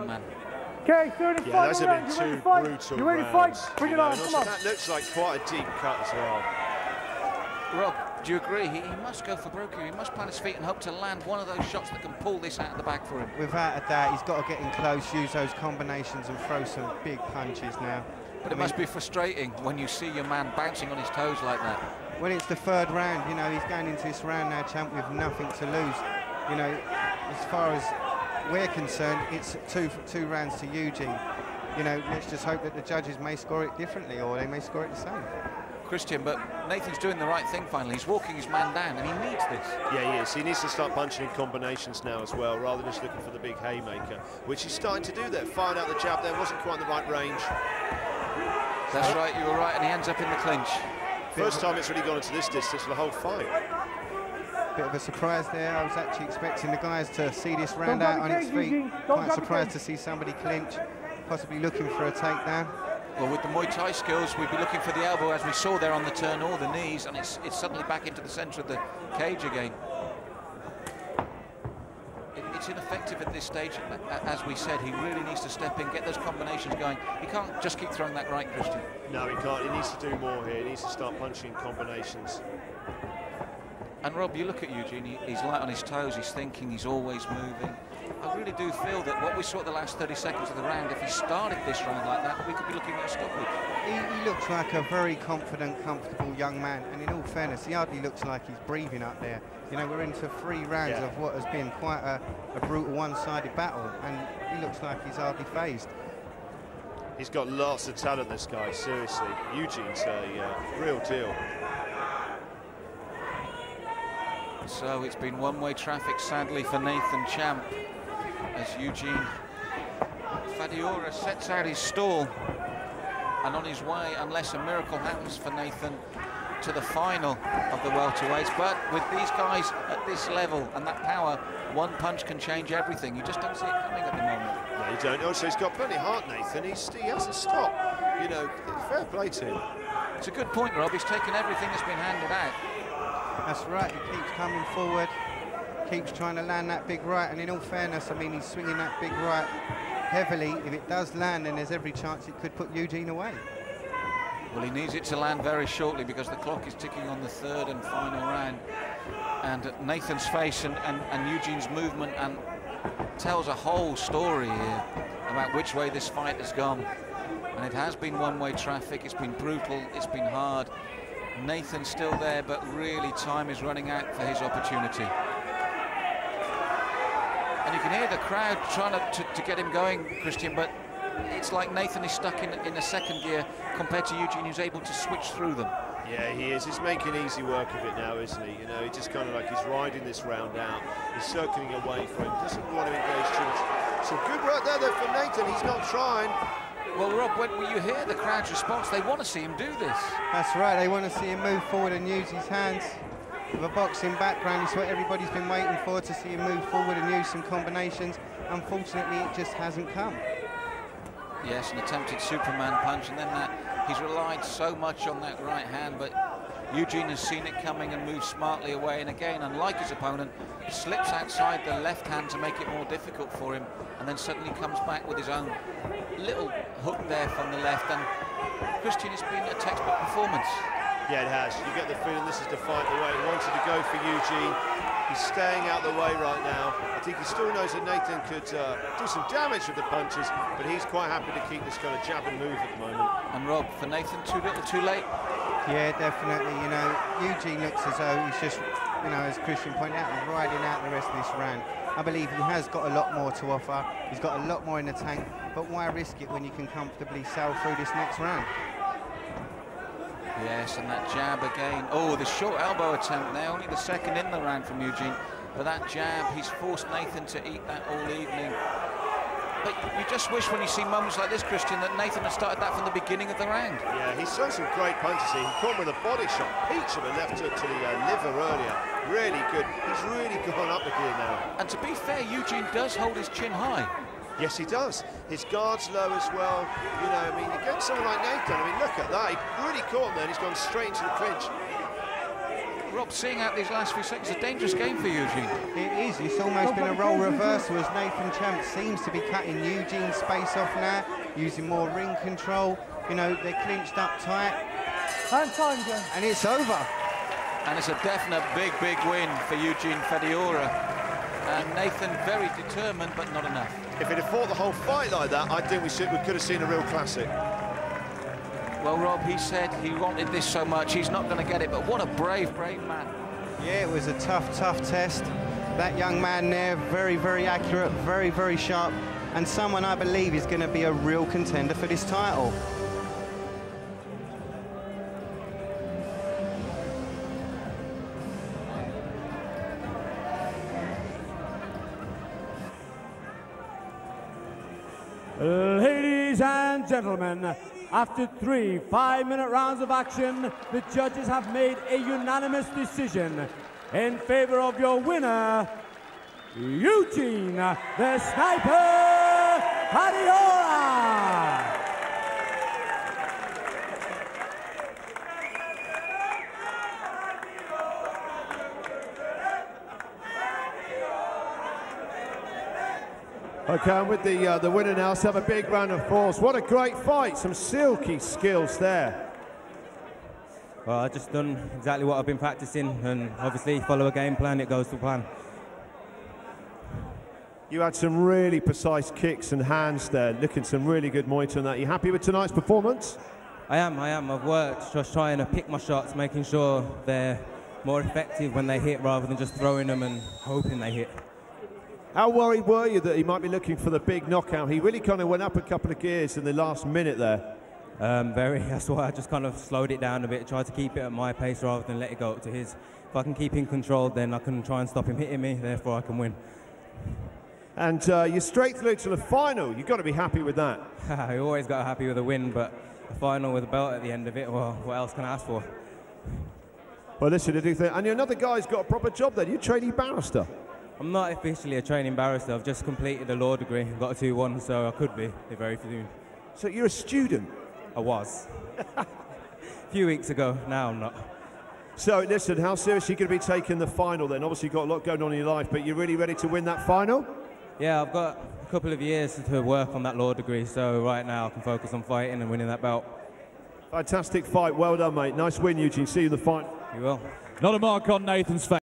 man. Okay, 35 Yeah, those have been two brutal You ready to fight? rounds. Bring it on, come on. That looks like quite a deep cut as well. Rob, do you agree? He must go for broke here. He must plant his feet and hope to land one of those shots that can pull this out of the bag for him. Without a doubt, he's got to get in close, use those combinations and throw some big punches now. But it must be frustrating when you see your man bouncing on his toes like that. When it's the third round, you know, he's going into this round now, champ, with nothing to lose. You know, as far as we're concerned, it's two rounds to Eugene. You know, let's just hope that the judges may score it differently, or they may score it the same. Christian, but Nathan's doing the right thing finally. He's walking his man down, and he needs this. Yeah, he is. He needs to start punching in combinations now as well, rather than just looking for the big haymaker, which he's starting to do there. Fired out the jab there, wasn't quite in the right range. That's right, you were right, and he ends up in the clinch. First time it's really gone into this distance for the whole fight. Bit of a surprise there. I was actually expecting the guys to see this round out on its feet. Quite surprised to see somebody clinch, possibly looking for a takedown. Well, with the Muay Thai skills, we'd be looking for the elbow, as we saw there on the turn, or the knees, and it's suddenly back into the centre of the cage again. It's ineffective at this stage. As we said, he really needs to step in, get those combinations going. He can't just keep throwing that right, Christian. No, he can't. He needs to do more here. He needs to start punching in combinations. And Rob, you look at Eugene, he's light on his toes, he's thinking, he's always moving. I really do feel that what we saw at the last 30 seconds of the round, if he started this round like that, we could be looking at a stoppage. He looks like a very confident, comfortable young man, and in all fairness, he hardly looks like he's breathing up there. You know, we're into 3 rounds of what has been quite a brutal one-sided battle, and he looks like he's hardly phased. He's got lots of talent, this guy, seriously. Eugene's a real deal. So it's been one-way traffic, sadly, for Nathan Champ, as Eugene Fadiora sets out his stall, and on his way, unless a miracle happens for Nathan, to the final of the welterweights. But with these guys at this level and that power, one punch can change everything. You just don't see it coming at the moment. No, you don't. Also, he's got plenty of heart, Nathan. He hasn't stopped. You know, fair play to him. It's a good point, Rob. He's taken everything that's been handed out. That's right, he keeps coming forward, keeps trying to land that big right, and in all fairness, I mean, he's swinging that big right heavily. If it does land, then there's every chance it could put Eugene away. Well, he needs it to land very shortly because the clock is ticking on the 3rd and final round. And Nathan's face and Eugene's movement and tells a whole story here about which way this fight has gone. And it has been one-way traffic, it's been brutal, it's been hard. Nathan's still there, but really time is running out for his opportunity. And you can hear the crowd trying to get him going, Christian, but it's like Nathan is stuck in a second gear compared to Eugene, who's able to switch through them. Yeah, he is. He's making easy work of it now, isn't he? You know, he just kind of like he's riding this round out. He's circling away from him, doesn't want to engage too much. So good right there for Nathan. He's not trying. Well, Rob, when you hear the crowd's response, they want to see him do this. That's right, they want to see him move forward and use his hands. With a boxing background, it's what everybody's been waiting for, to see him move forward and use some combinations. Unfortunately, it just hasn't come. Yes, an attempted Superman punch, and then he's relied so much on that right hand, but Eugene has seen it coming and moved smartly away, and again, unlike his opponent, slips outside the left hand to make it more difficult for him, and then suddenly comes back with his own little hook there from the left. And Christian, it's been a textbook performance. Yeah, it has. You get the feeling this is the fight the way he wanted to go for Eugene. He's staying out the way right now. I think he still knows that Nathan could do some damage with the punches, but he's quite happy to keep this kind of jab and move at the moment. And Rob, for Nathan, too little, too late? Yeah, definitely. You know, Eugene looks as though he's just, you know, as Christian pointed out, riding out the rest of this round. I believe he has got a lot more to offer. He's got a lot more in the tank, but why risk it when you can comfortably sail through this next round? Yes, and that jab again. Oh, the short elbow attempt there, only the second in the round from Eugene. But that jab, he's forced Nathan to eat that all evening. But you just wish when you see moments like this, Christian, that Nathan had started that from the beginning of the round. Yeah, he's shown some great punches here. He caught with a body shot, peach of a left hook to the liver earlier. Really good. He's really gone up again now. And to be fair, Eugene does hold his chin high. Yes, he does. His guard's low as well. You know, I mean, against someone like Nathan, I mean, look at that. He really caught him there and he's gone straight into the clinch. Rob, seeing out these last few seconds, a dangerous game for Eugene. It is. It's almost been a role reversal as Nathan Champ seems to be cutting Eugene's space off now, using more ring control. You know, they're clinched up tight. And time, John. And it's over. And it's a definite big win for Eugene Fadiora. And Nathan very determined, but not enough. If he'd have fought the whole fight like that, I think we could have seen a real classic. Well, Rob, he said he wanted this so much, he's not going to get it, but what a brave man. Yeah, it was a tough test. That young man there, very accurate, very sharp, and someone I believe is going to be a real contender for this title. Ladies and gentlemen, after 3 5-minute rounds of action, the judges have made a unanimous decision in favor of your winner, Eugene the Sniper Fadiora. Okay, and with the winner now, let's have a big round of applause. What a great fight, some silky skills there. Well, I've just done exactly what I've been practicing, and obviously follow a game plan, it goes to plan. You had some really precise kicks and hands there, looking some really good Muay Thai on that. You happy with tonight's performance? I am. I've worked just trying to pick my shots, making sure they're more effective when they hit rather than just throwing them and hoping they hit. How worried were you that he might be looking for the big knockout? He really kind of went up a couple of gears in the last minute there. Very. That's why I just kind of slowed it down a bit, tried to keep it at my pace rather than let it go up to his. If I can keep him controlled, then I can try and stop him hitting me, therefore I can win. And you're straight through to the final. You've got to be happy with that. I always got happy with a win, but a final with a belt at the end of it, well, what else can I ask for? Well, listen, I do think, and another guy's got a proper job there. You're training barrister. I'm not officially a training barrister. I've just completed a law degree. I've got a 2-1, so I could be very soon. So you're a student? I was. A few weeks ago. Now I'm not. So listen, how seriously are you going to be taking the final then? Obviously you've got a lot going on in your life, but you're really ready to win that final? Yeah, I've got a couple of years to work on that law degree, so right now I can focus on fighting and winning that belt. Fantastic fight. Well done, mate. Nice win, Eugene. See you in the final. You will. Not a mark on Nathan's face.